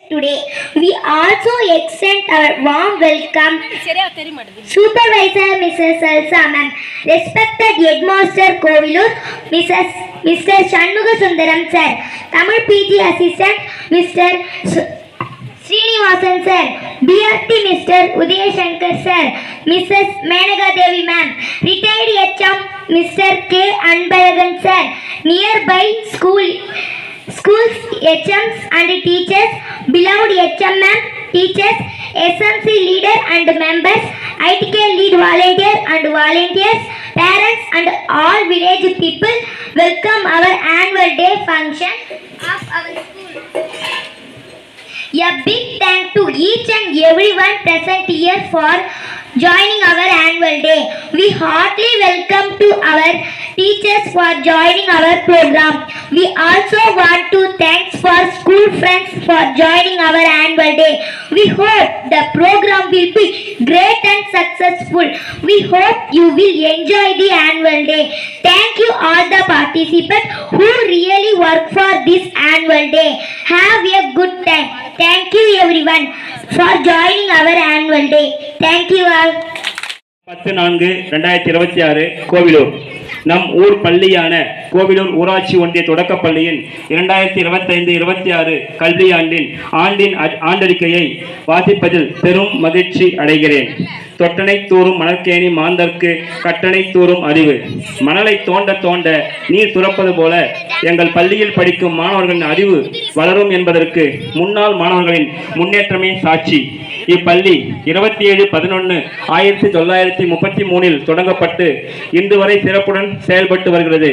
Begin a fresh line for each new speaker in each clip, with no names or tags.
today. We also extend our warm welcome Supervisor Mrs. Elsa ma'am, respected Headmaster Kovilur, Mr. Shanmuga Sundaram sir, Tamil PG Assistant Mr. Srinivasan sir, BRT Mr. Udaya Shankar sir, Mrs. Menaka Devi ma'am, retired HM Mr. K. Anbalagan sir, nearby schools HMs and teachers, beloved HM ma'am, teachers, SMC leader and members, ITK lead volunteer and volunteers, parents and all village people, welcome our annual day function of our school. A big thank to each and everyone present here for joining our annual day. We heartily welcome to our teachers for joining our program. We also want to thank for school friends for joining our annual day. We hope the program will be great and successful. We hope you will enjoy the annual day. Thank you all the participants who really work for this annual day. Have a good time. Thank you everyone for joining our annual day. Thank you all.
10/4/2026 Kovilur நம் ஊர் பள்ளியான கோவிலூர் ஊராட்சி ஒன்றிய தொடக்கப்பள்ளியின் 2025-26 கல்வியாண்டின் ஆண்டறிக்கையை வாசிப்பதில் பெரும் மகிழ்ச்சி அடைகிறேன். தொட்டனை தூறும் மணற்கேணி மாந்தர்க்கு கட்டணை தூறும் அறிவு. மணலை தோண்ட தோண்ட நீர் சுரப்பது போல எங்கள் பள்ளியில் படிக்கும் மாணவர்களின் அறிவு வளரும் என்பதற்கு முன்னாள் மாணவர்களின் முன்னேற்றமே சாட்சி. இப்பள்ளி 27/11/1933 தொடங்கப்பட்டு இன்று வரை சிறப்புடன் செயல்பட்டு வருகிறது.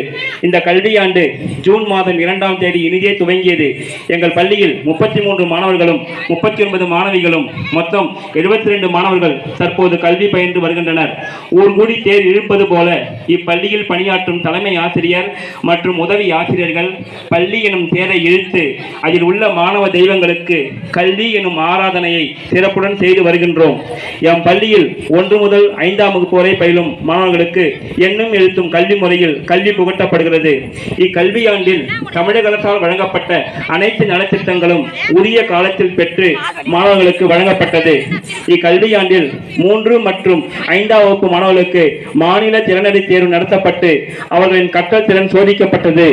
இந்த கல்வியாண்டு ஜூன் மாதம் 2ஆம் தேதி இனிதே துவங்கியது. எங்கள் பள்ளியில் 33 மாணவர்களும் 39 மாணவிகளும் மொத்தம் 72 மாணவர்கள் தற்போது கல்வி பயின்று வருகின்றனர். ஊர்கூடி தேர் இழுப்பது போல இப்பள்ளியில் பணியாற்றும் தலைமை ஆசிரியர் மற்றும் உதவி ஆசிரியர்கள் பள்ளி எனும் தேரை இழுத்து அதில் உள்ள மாணவ தெய்வங்களுக்கு கல்வி எனும் ஆராதனையை சிறப்புடன் செய்து வருகின்றோம். எம் பள்ளியில் 1 முதல் 5ஆம் வகுப்பு வரை பயிலும் மாணவர்களுக்கு எண்ணும் எழுத்தும் கல்வி முறையில் கல்வி புகட்டப்படுகிறது. இக்கல்வியாண்டில் தமிழக அரசால் வழங்கப்பட்ட அனைத்து நலத்திட்டங்களும் உரிய காலத்தில் பெற்று மாணவர்களுக்கு வழங்கப்பட்டது. இக்கல்வியாண்டில் 3 மற்றும் 5ஆம் வகுப்பு மாணவர்களுக்கு மாநில திறனறி தேர்வு நடத்தப்பட்டு அவர்களின் கற்றல் திறன் சோதிக்கப்பட்டது.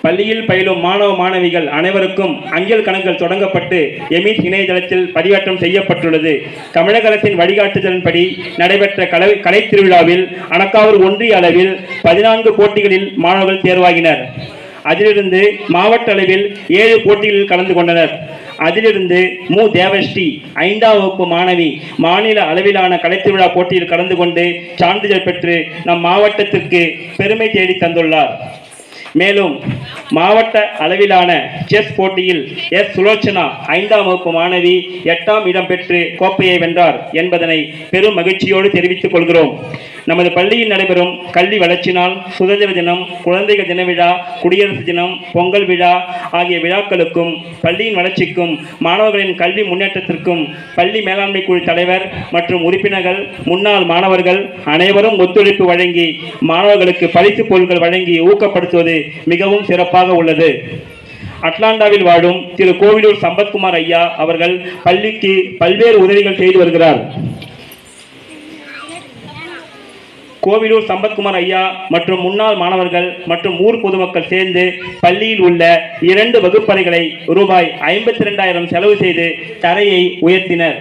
பள்ளியில் பயிலும் மாணவ மாணவிகள் அனைவருக்கும் அஞ்சல் கணக்குகள் தொடங்கப்பட்டு எமிஸ் இணையதளத்தில் பதிவேற்றம் செய்யப்பட்டுள்ளது. தமிழக அரசின் வழிகாட்டுதலின்படி நடைபெற்ற கலை திருவிழாவில் அணக்காவூர் ஒன்றிய அளவில் 14 போட்டிகளில் மாணவர்கள் தேர்வாகினர். அதிலிருந்து மாவட்ட அளவில் 7 போட்டிகளில் கலந்து கொண்டனர். அதிலிருந்து மு தேவஸ்ரீ 5ஆம் வகுப்பு மாணவி மாநில அளவிலான கலைத்திருவிழா போட்டியில் கலந்து கொண்டு சான்றிதழ் பெற்று நம் மாவட்டத்திற்கு பெருமை தேடி தந்துள்ளார். மேலும் மாவட்ட அளவிலான செஸ் போட்டியில் எஸ் சுலோச்சனா 5ஆம் வகுப்பு மாணவி 8ஆம் இடம் பெற்று கோப்பையை வென்றார் என்பதனை பெரும் மகிழ்ச்சியோடு தெரிவித்துக் கொள்கிறோம். நமது பள்ளியில் நடைபெறும் கல்வி வளர்ச்சி நாள், சுதந்திர தினம், குழந்தைகள் தின விழா, குடியரசு தினம், பொங்கல் விழா ஆகிய விழாக்களுக்கும் பள்ளியின் வளர்ச்சிக்கும் மாணவர்களின் கல்வி முன்னேற்றத்திற்கும் பள்ளி மேலாண்மை குழு தலைவர் மற்றும் உறுப்பினர்கள், முன்னாள் மாணவர்கள் அனைவரும் ஒத்துழைப்பு வழங்கி மாணவர்களுக்கு பரிசு பொருட்கள் வழங்கி ஊக்கப்படுத்துவது மிகவும் சிறப்பாக உள்ளது. அட்லாண்டாவில் வாழும் திரு கோவிலூர் சம்பத்குமார் ஐயா அவர்கள் பள்ளிக்கு பல்வேறு உதவிகள் செய்து வருகிறார். கோவிலூர் சம்பத்குமார் ஐயா மற்றும் முன்னாள் மாணவர்கள் மற்றும் ஊர் பொதுமக்கள் சேர்ந்து பள்ளியில் உள்ள 2 வகுப்பறைகளை ரூபாய் 52,000 செலவு செய்து தரையை உயர்த்தினர்.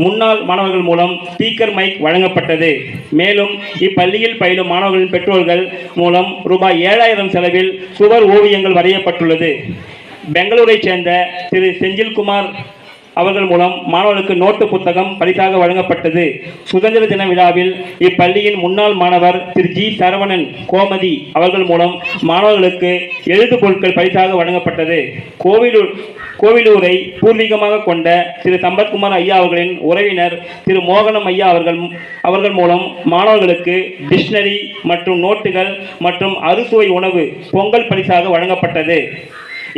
முன்னாள் மாணவர்கள் மூலம் ஸ்பீக்கர் மைக் வழங்கப்பட்டது. மேலும் இப்பள்ளியில் பயிலும் மாணவர்களின் பெற்றோர்கள் மூலம் ரூபாய் 7,000 செலவில் சுவர் ஓவியங்கள் வரையப்பட்டுள்ளது. பெங்களூரை சேர்ந்த திரு செஞ்சில்குமார் அவர்கள் மூலம் மாணவர்களுக்கு நோட்டு புத்தகம் பரிசாக வழங்கப்பட்டது. சுதந்திர தின விழாவில் இப்பள்ளியின் முன்னாள் மாணவர் திரு ஜி சரவணன் கோமதி அவர்கள் மூலம் மாணவர்களுக்கு எழுது பொருட்கள் பரிசாக வழங்கப்பட்டது. கோவிலூரை பூர்வீகமாக கொண்ட திரு சம்பத்குமார் ஐயா அவர்களின் உறவினர் திரு மோகனம் ஐயா அவர்கள் மூலம் மாணவர்களுக்கு டிக்ஷனரி மற்றும் நோட்டுகள் மற்றும் அறுசுவை உணவு பொங்கல் பரிசாக வழங்கப்பட்டது.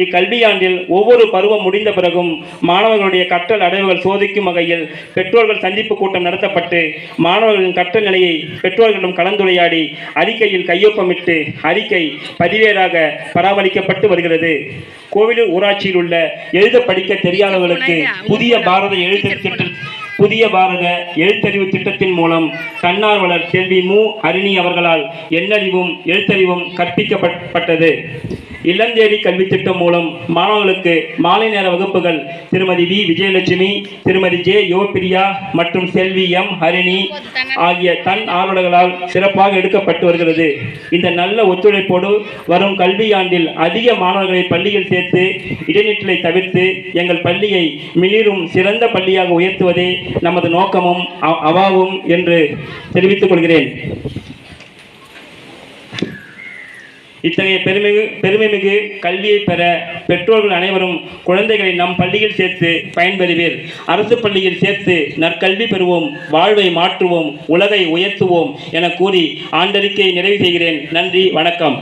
இக்கல்வியாண்டில் ஒவ்வொரு பருவம் முடிந்த பிறகும் மாணவர்களுடைய கற்றல் அடைவுகள் சோதிக்கும் வகையில் பெற்றோர்கள் சந்திப்பு கூட்டம் நடத்தப்பட்டு மாணவர்களின் கற்றல் நிலையை பெற்றோர்களிடம் கலந்துரையாடி அறிக்கையில் கையொப்பமிட்டு அறிக்கை பதிவேடாக பராமரிக்கப்பட்டு வருகிறது. கோவிலூர் ஊராட்சியில் உள்ள எழுத படிக்க தெரியாதவர்களுக்கு புதிய பாரத எழுத்தறிவு திட்டத்தின் மூலம் தன்னார்வலர் செல்வி மு அருணி அவர்களால் எண்ணறிவும் எழுத்தறிவும் கற்பிக்கப்பட்டது. இல்லந்தேடி கல்வி திட்டம் மூலம் மாணவர்களுக்கு மாலை நேர வகுப்புகள் திருமதி வி விஜயலட்சுமி, திருமதி ஜே யோபிரியா மற்றும் செல்வி எம் ஹரிணி ஆகிய தன் ஆர்வலர்களால் சிறப்பாக எடுக்கப்பட்டு வருகிறது. இந்த நல்ல ஒத்துழைப்போடு வரும் கல்வியாண்டில் அதிக மாணவர்களை பள்ளியில் சேர்த்து இடைநிற்றலை தவிர்த்து எங்கள் பள்ளியை மிளிரும் சிறந்த பள்ளியாக உயர்த்துவதே நமது நோக்கமும் அவாவும் என்று தெரிவித்துக் கொள்கிறேன். இத்தகைய பெருமைமிகு கல்வியை பெற பெற்றோர்கள் அனைவரும் குழந்தைகளை நம் பள்ளியில் சேர்த்து பயன்பெறுவீர். அரசு பள்ளியில் சேர்த்து நற்கல்வி பெறுவோம், வாழ்வை மாற்றுவோம், உலகை உயர்த்துவோம் என கூறி ஆண்டறிக்கையை நிறைவு செய்கிறேன். நன்றி, வணக்கம்.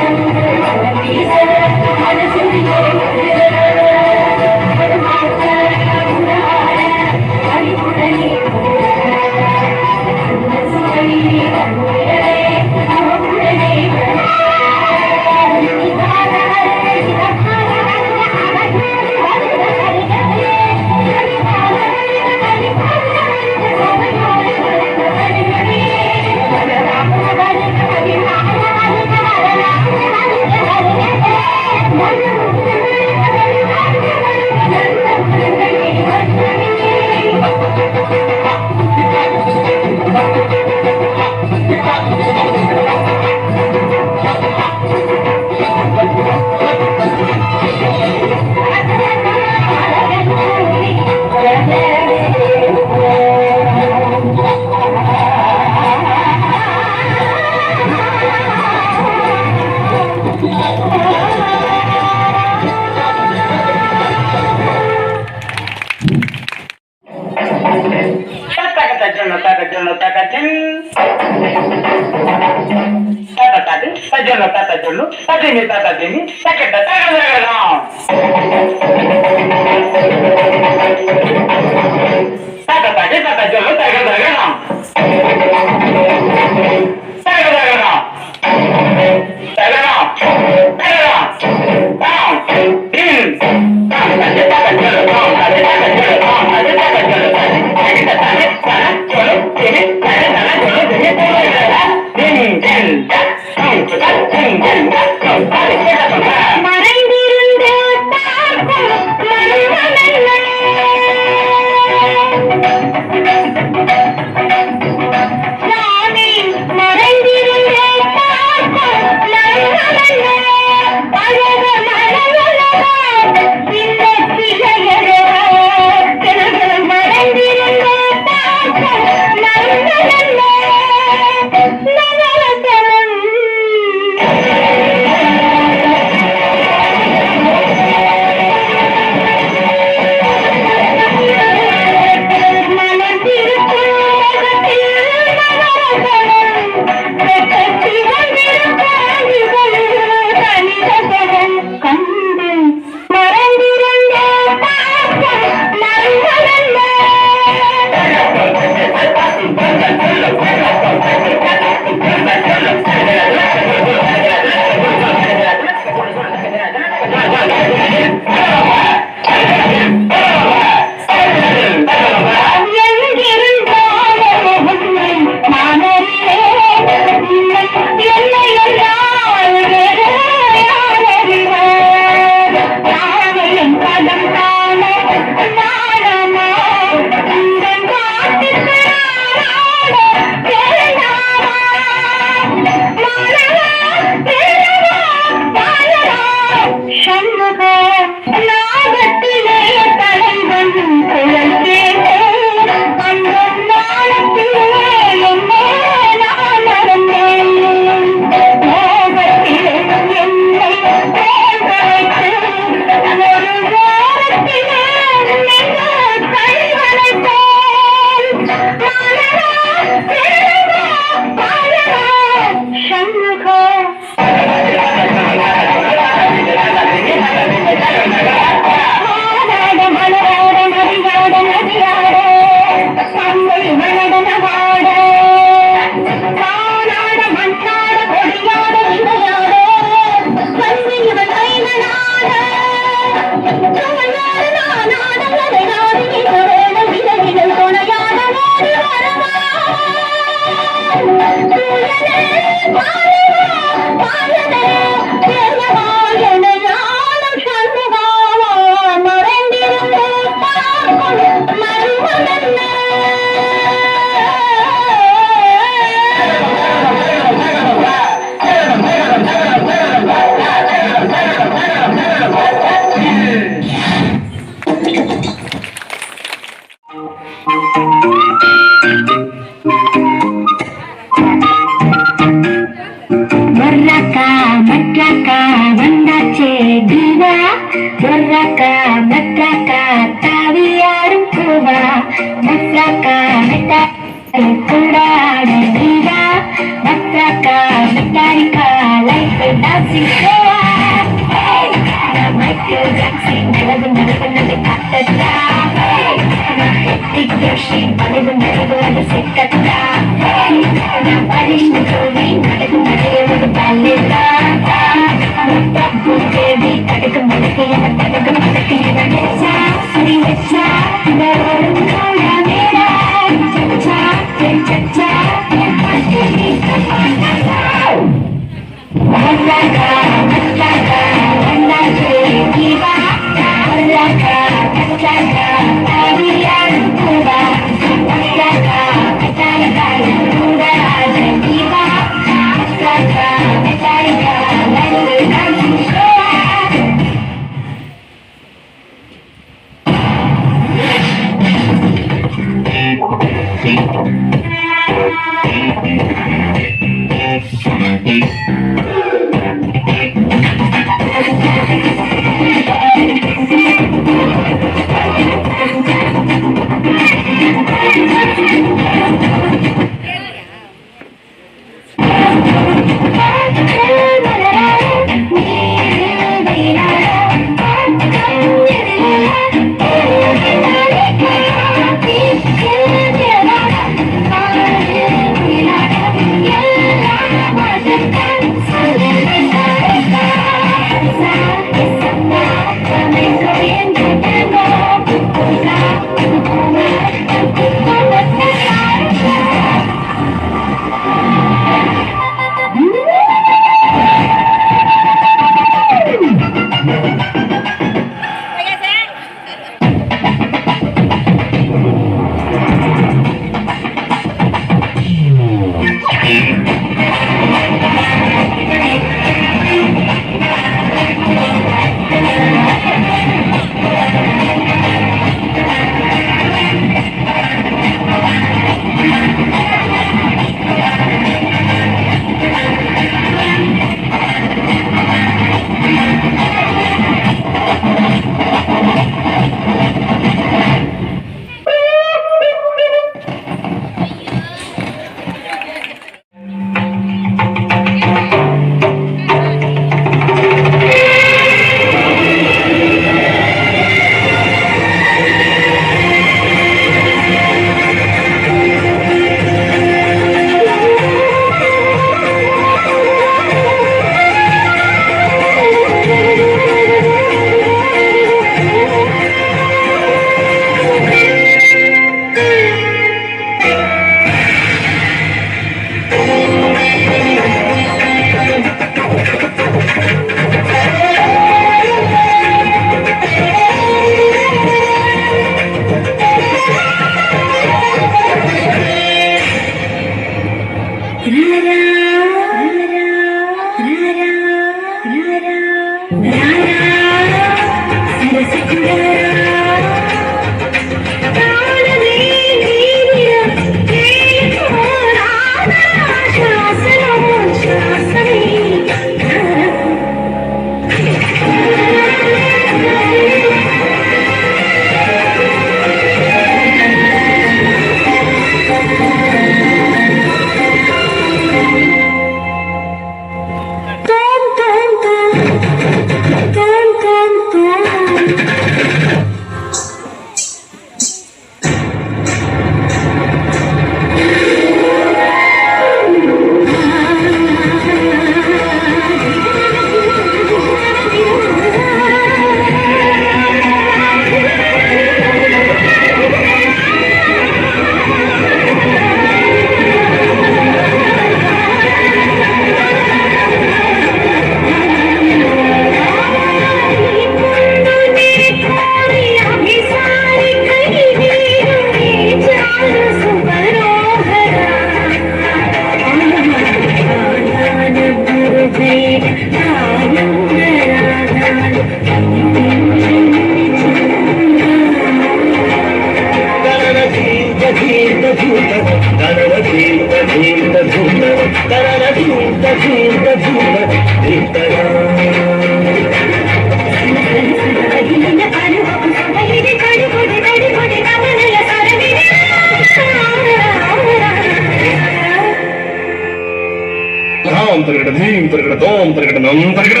తరగడ ధీం తరగడ దోం తరగడ నం తరగడ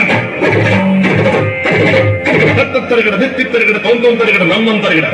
తరగడ దిత్తి తరగడ తొందం తరగడ నమ్మం తరగడ